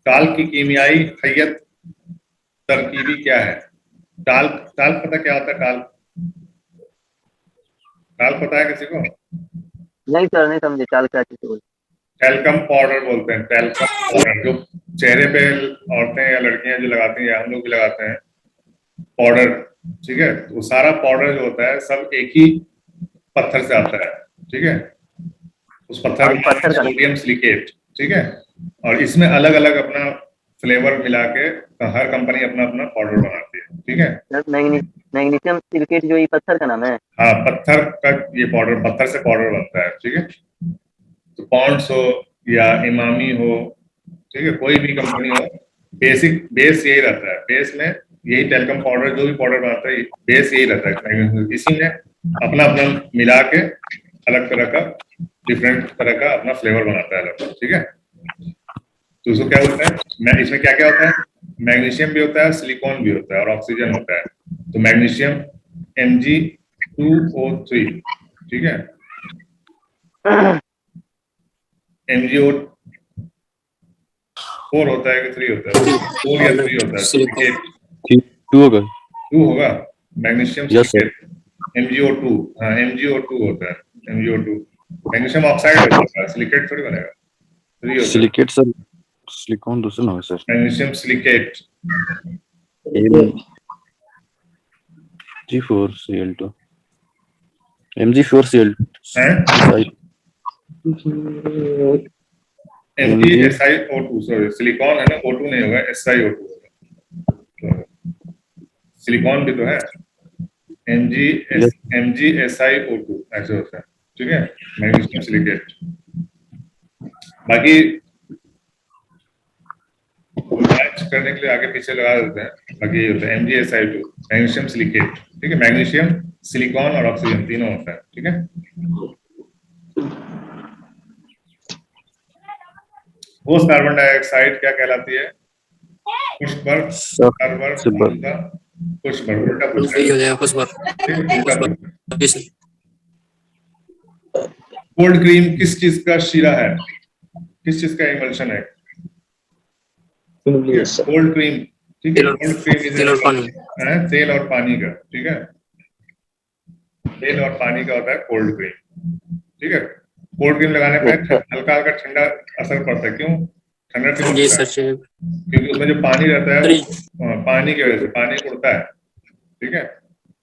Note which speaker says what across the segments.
Speaker 1: टाल की कीमियाई हैयत तरकीबी क्या है? टाल, टाल पता क्या होता है? टाल, टाल पता है किसी को?
Speaker 2: नहीं सर, नहीं समझे टाल क्या चीज बोल।
Speaker 1: टैल्कम पाउडर बोलते हैं, टैल्कम पाउडर, जो चेहरे पे औरतें या लड़कियां जो लगाती हैं या हम लोग भी लगाते हैं पाउडर, ठीक है? तो वो सारा पाउडर जो होता है सब एक ही पत्थर से आता है, ठीक है? उस पत्थर
Speaker 2: हाँ,
Speaker 1: का
Speaker 2: इस
Speaker 1: नाम है
Speaker 2: पत्थर का नाम।
Speaker 1: सोडियम सिलिकेट, ठीक है? और इसमें अलग अलग अपना फ्लेवर मिला के हर कंपनी अपना अपना पाउडर बनाती है, ठीक है?
Speaker 2: सर मैग्नीशियम सिलिकेट जो ये पत्थर का नाम है।
Speaker 1: हाँ, पत्थर का ये पाउडर, पत्थर से पाउडर बनता है, ठीक है? तो पॉन्ड्स हो या इमामी हो, ठीक है, कोई भी कंपनी हो, बेसिक बेस यही रहता है। बेस में यही टेल्कम पाउडर, जो भी पाउडर बनाता है बेस यही रहता है। इसी में अपना अपना मिला के अलग तरह का, डिफरेंट तरह का अपना फ्लेवर बनाता है अलग, ठीक है? तो उसको क्या बोलते हैं? इसमें क्या क्या होता है? मैग्नीशियम भी होता है, सिलिकॉन भी होता है और ऑक्सीजन होता है। तो मैग्नीशियम Mg2O3, ठीक है? MgO4 होता है कि 3 होता है? 4 या 3 होता है, सिलिकेट।
Speaker 3: टू होगा।
Speaker 1: 2 होगा magnesium
Speaker 3: yes sir.
Speaker 1: Silicate. MgO2, हाँ MgO2 होता है, MgO2। मैग्नीशियम ऑक्साइड होता है, सिलिकेट थोड़ी बनेगा। 3 होता है
Speaker 3: सिलिकेट सर, सिलिकॉन दूसरा ना हो sir.
Speaker 1: Magnesium silicate.
Speaker 3: Mg4Cl2, Mg4Cl
Speaker 1: है MgSiO2, सॉरी सिलिकॉन है ना, O2 नहीं होगा, SiO2 होगा। सिलिकॉन भी तो है, MgSiO2 ऐसे होता है, ठीक है? Magnesium silicate. बाकी मैच करने के लिए आगे पीछे लगा देते हैं। बाकी ये होता है MgSiO2, मैग्नीशियम सिलिकेट, ठीक है? मैग्नीशियम, सिलिकॉन और ऑक्सीजन तीनों होता है, ठीक है? ठोस कार्बन डाइऑक्साइड क्या कहलाती है? पुष्पर, कार्बन, अम्लता, पुष्पर। उल्टा पूछा है, उल्टा पूछा है। कोल्ड क्रीम किस चीज का शीरा है? किस चीज का इमल्शन है? कोल्ड क्रीम, ठीक है? कोल्ड क्रीम
Speaker 4: तेल और पानी।
Speaker 1: तेल और पानी का, ठीक है? तेल और पानी का होता है कोल्ड क्रीम, ठीक है? कोल्ड क्रीम लगाने पे हल्का हल्का ठंडा असर पड़ता है, क्यों ठंडा क्यों
Speaker 4: जी
Speaker 1: लगता है?
Speaker 4: सर।
Speaker 1: क्योंकि उसमें जो पानी रहता है पानी की वजह से पानी उड़ता है, ठीक है?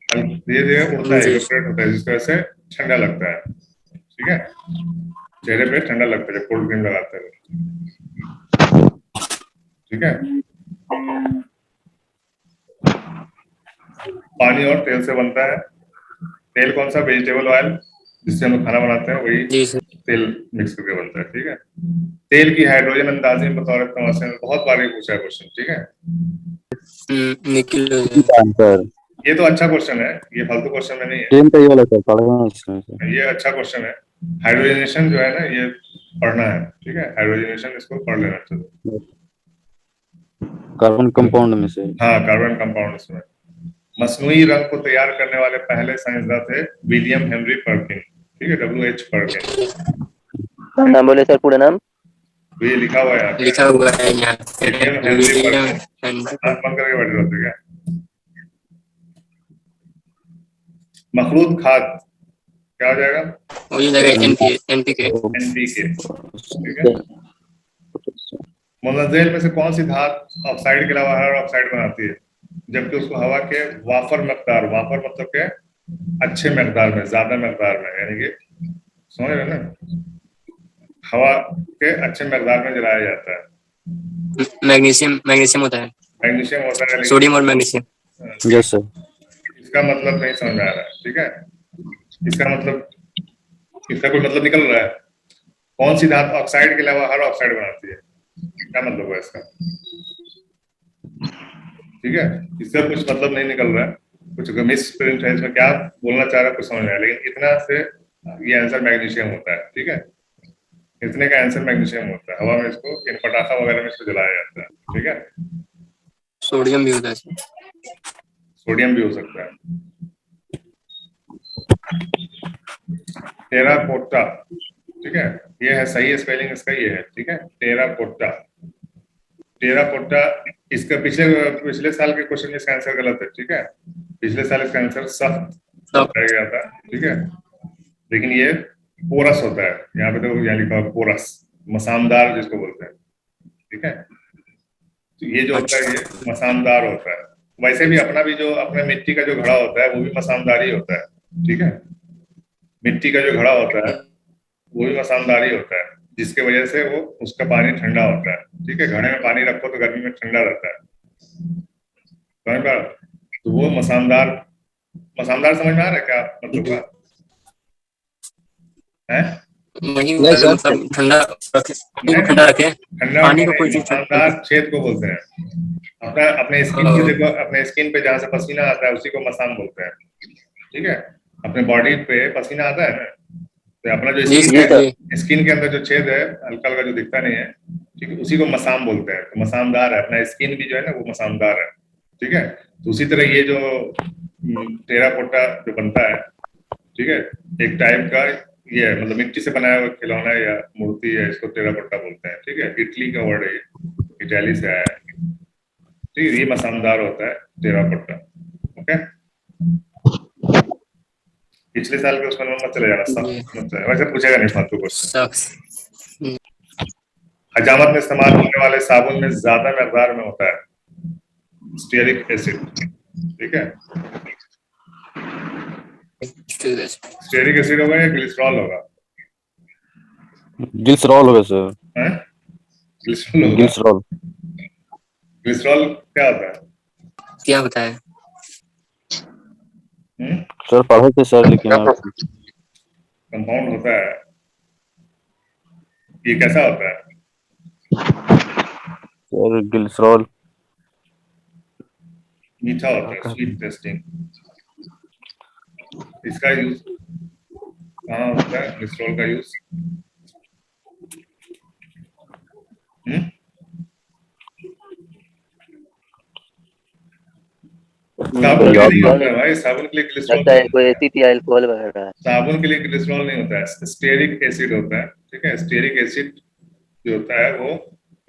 Speaker 1: धीरे धीरे उड़ता है, इवेपोरेट होता है, जिस तरह से ठंडा लगता है, ठीक है? चेहरे पे ठंडा लगता है जब कोल्ड क्रीम लगाते हैं, ठीक है? पानी और तेल से बनता है। तेल कौन सा? वेजिटेबल ऑयल, जिससे हम लोग खाना बनाते हैं, वही तेल मिक्स करके बनता है, ठीक है? तेल की हाइड्रोजन अंदाजे में बतौर बहुत बार ये पूछा है क्वेश्चन, ठीक है?
Speaker 3: आंसर
Speaker 1: ये तो अच्छा क्वेश्चन है, ये फालतू क्वेश्चन में नहीं है।
Speaker 3: टेन का ये वाला सर, पढ़ना
Speaker 1: ये अच्छा क्वेश्चन है। हाइड्रोजनेशन जो है ना, ये पढ़ना है, ठीक है? हाइड्रोजनेशन इसको पढ़ लेना चाहिए।
Speaker 3: कार्बन कंपाउंड में से।
Speaker 1: हाँ, कार्बन कंपाउंड इसमें। मसनूई रंग को तैयार करने वाले पहले साइंसदान थे विलियम हेनरी पर्किन, ठीक है? WH Perkin.
Speaker 2: नाम बोले सर, पूरा नाम
Speaker 1: ये लिखा हुआ है,
Speaker 4: लिखा हुआ है यहाँ
Speaker 1: विलियम हेनरी पर्किन। आंख बंद करके बैठ जाते क्या? मखलूत खाद क्या हो जाएगा?
Speaker 4: हो जाएगा NPK।
Speaker 1: ठीक है? मोनोजेल में से कौन सी धातु ऑक्साइड के अलावा हर ऑक्साइड बनाती है, जबकि उसको हवा के वाफर मकदार, वाफर मतलब के अच्छे मकदार में, ज्यादा मकदार में, यानी कि समझ रहे ना, हवा के अच्छे मकदार में जलाया जाता है।
Speaker 4: मैग्नीशियम होता है।
Speaker 1: मैग्नीशियम होता है,
Speaker 4: सोडियम और मैग्नीशियम।
Speaker 3: Yes sir.
Speaker 1: इसका मतलब नहीं समझ आ रहा है, ठीक है? इसका मतलब, इसका कोई मतलब निकल रहा है? कौन सी धातु ऑक्साइड के अलावा हर ऑक्साइड बनाती है, क्या मतलब है इसका? ठीक है, इसका कुछ मतलब नहीं निकल रहा है, कुछ मिस प्रिंट है इसमें, क्या बोलना चाह रहा है कुछ समझ में आया, लेकिन इतना से ये आंसर मैग्नीशियम होता है, ठीक है? इतने का आंसर मैग्नीशियम होता है। हवा में इसको, इन पटाखा वगैरह में इसको जलाया जाता है, ठीक है?
Speaker 4: सोडियम भी होता है,
Speaker 1: सोडियम भी हो सकता है। टेराकोटा, ठीक है? ये है सही स्पेलिंग इसका, ये है, ठीक है? टेराकोटा। टेराकोटा, इसका पिछले साल के क्वेश्चन में इसका आंसर गलत है, ठीक है। पिछले साल इसका आंसर सख्त बताया गया था, ठीक है, लेकिन ये पोरस होता है, यहाँ पे तो यहाँ लिखा है पोरस, मसानदार जिसको बोलते हैं, ठीक है। तो ये जो होता है ये मसानदार होता है। वैसे भी अपना भी जो अपने मिट्टी का जो घड़ा होता है वो भी मसानदार ही होता है, ठीक है। मिट्टी का जो घड़ा होता है वो भी मसानदार ही होता है, जिसके वजह से वो उसका पानी ठंडा होता है, ठीक है। घड़े में पानी रखो तो गर्मी में ठंडा रहता है, समझ पा रहे हो? तो वो मसानदार समझ में आ रहा है क्या मतलब का है?
Speaker 4: वही
Speaker 2: नहीं सर।
Speaker 4: मतलब ठंडा रखे
Speaker 1: ठंडा
Speaker 4: पानी को कोई चीज
Speaker 1: मसानदार छेद को बोलते हैं। अपने स्किन पे देखो, अपने स्किन पे जहाँ से पसीना आता है उसी को मसान बोलते हैं, ठीक है। अपने बॉडी पे पसीना आता है ना, तो अपना जो स्किन के अंदर जो छेद है हल्का हल्का जो दिखता नहीं है, ठीक है, उसी को मसान बोलते हैं। तो मसानदार है अपना स्किन भी जो है ना वो मसानदार है, ठीक है। तो उसी तरह ये जो टेराकोटा जो बनता है, ठीक है, एक टाइप का ये है, मतलब मिट्टी से बनाया हुआ खिलौना या मूर्ति है, इसको टेराकोटा बोलते हैं, ठीक है। इटली का वर्ड है, इटाली से आया है, ठीक है। ये मसानदार होता है टेराकोटा, ओके। पिछले साल के उसमें मत चले जाना, सब वैसे पूछेगा नहीं फालतू क्वेश्चन। हजामत में इस्तेमाल होने वाले साबुन में ज्यादा मकदार में होता है स्टीयरिक एसिड, ठीक है। स्टीयरिक एसिड होगा या ग्लिसरॉल होगा?
Speaker 3: ग्लिसरॉल होगा सर।
Speaker 1: हैं? ग्लिसरॉल होगा। ग्लिसरॉल क्या होता है?
Speaker 4: क्या होता है
Speaker 3: सर पढ़े थे सर, लेकिन
Speaker 1: कंपाउंड होता है। ये कैसा होता है
Speaker 3: सर? ग्लिसरॉल
Speaker 1: मीठा होता है, स्वीट टेस्टिंग। इसका यूज कहाँ होता है ग्लिसरॉल का यूज? साबुन के लिए नहीं होता है भाई, साबुन के लिए ग्लिसरॉल
Speaker 2: लगता है कोई एसिड या अल्कोहल वगैरह है।
Speaker 1: साबुन के लिए ग्लिसरॉल नहीं होता है, स्टीयरिक एसिड होता है, ठीक है। स्टीयरिक एसिड जो होता है वो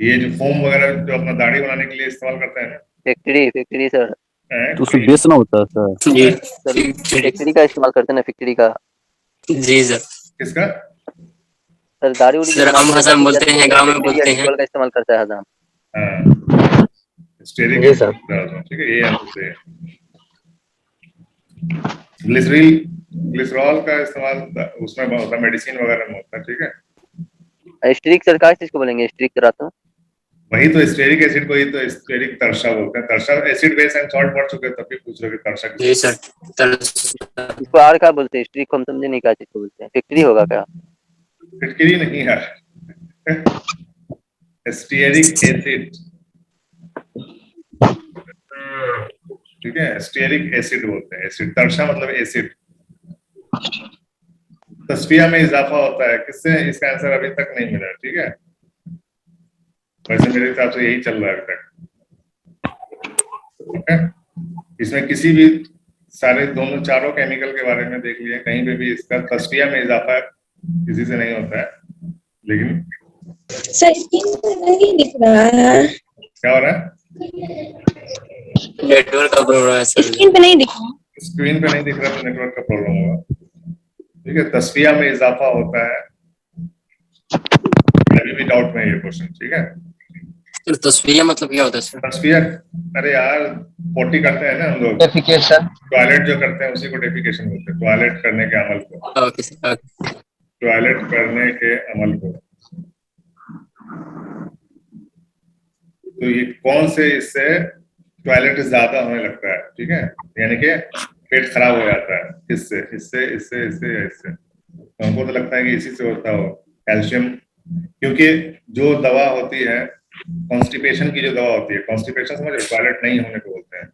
Speaker 1: ये जो फोम वगैरह जो अपना दाढ़ी बनाने के लिए इस्तेमाल करते हैं ना,
Speaker 2: फैक्ट्री सर,
Speaker 3: तो उसमें बेस ना होता है सर।
Speaker 4: जी
Speaker 2: फैक्ट्री का इस्तेमाल करते हैं ना, फैक्ट्री का।
Speaker 4: जी सर।
Speaker 1: किसका?
Speaker 2: सर दाढ़ी उड़ी
Speaker 4: सर हम हजाम बोलते हैं, गांव में बोलते हैं।
Speaker 2: का इस्तेमाल करता है हजाम।
Speaker 1: हाँ, स्टीयरिक
Speaker 2: जी सर।
Speaker 1: एसिड, ठीक है। ये आंसर है। ग्लिसरॉल का इस्तेमाल उसमें होता है, मेडिसिन वगैरह में होता है, ठीक है।
Speaker 2: स्टीरिक सरकार किसको बोलेंगे? स्टीरिक कराता हूँ
Speaker 1: वही तो स्टीयरिक एसिड को ही तो स्टीयरिक तरसा बोलते हैं। तरसा एसिड बेस एंड सॉल्ट पढ़ चुके हैं, तब भी पूछ रहे हो कि तरसा
Speaker 4: जी सर।
Speaker 2: इसको आर का बोलते हैं, स्टीरिक को हम समझे नहीं क्या चीज को बोलते हैं। फैक्ट्री होगा क्या?
Speaker 1: फिटकरी नहीं है, स्टीयरिक एसिड, ठीक है। स्टीयरिक एसिड बोलते हैं, एसिड। तरसा मतलब एसिड। तस्फिया में इजाफा होता है किससे? इसका आंसर अभी तक नहीं मिला, ठीक है। वैसे मेरे हिसाब से यही चल रहा है अभी तक, ठीक है। इसमें किसी भी सारे दोनों चारों केमिकल के बारे में देख लिए, कहीं पे भी इसका तस्फिया में इजाफा किसी से नहीं होता है, लेकिन
Speaker 5: सर स्क्रीन पर नहीं दिख रहा है।
Speaker 1: क्या हो रहा है?
Speaker 4: नेटवर्क का प्रॉब्लम है सर।
Speaker 5: स्क्रीन पे नहीं दिख रहा।
Speaker 1: स्क्रीन पे नहीं दिख रहा तो नेटवर्क का प्रॉब्लम होगा, ठीक है। तस्फिया में इजाफा होता है, अभी भी डाउट में ये क्वेश्चन, ठीक है।
Speaker 4: सर तस्वीर मतलब क्या होता है सर?
Speaker 1: तस्फिया, अरे यार पोटी करते हैं ना हम लोग,
Speaker 2: डेफिकेशन।
Speaker 1: टॉयलेट जो करते हैं उसी को डेफिकेशन बोलते हैं, टॉयलेट करने के अमल को।
Speaker 4: Okay sir.
Speaker 1: टॉयलेट करने के अमल को। तो ये कौन से इससे टॉयलेट ज्यादा होने लगता है, ठीक है, यानी कि पेट खराब हो जाता है, इससे इससे इससे इससे या इससे। तो हमको तो लगता है कि इसी से होता हो, कैल्शियम। क्योंकि जो दवा होती है कॉन्स्टिपेशन की, जो दवा होती है, कॉन्स्टिपेशन समझ रहे, टॉयलेट नहीं होने को बोलते हैं,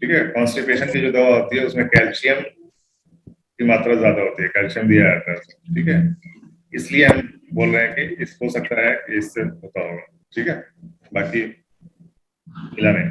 Speaker 1: ठीक है। कॉन्स्टिपेशन की जो दवा होती है उसमें कैल्शियम की मात्रा ज्यादा होती है, कैल्शियम दिया जाता है, ठीक है। इसलिए हम बोल रहे हैं कि इस हो सकता है कि इससे होता होगा, ठीक है। बाकी मिला नहीं।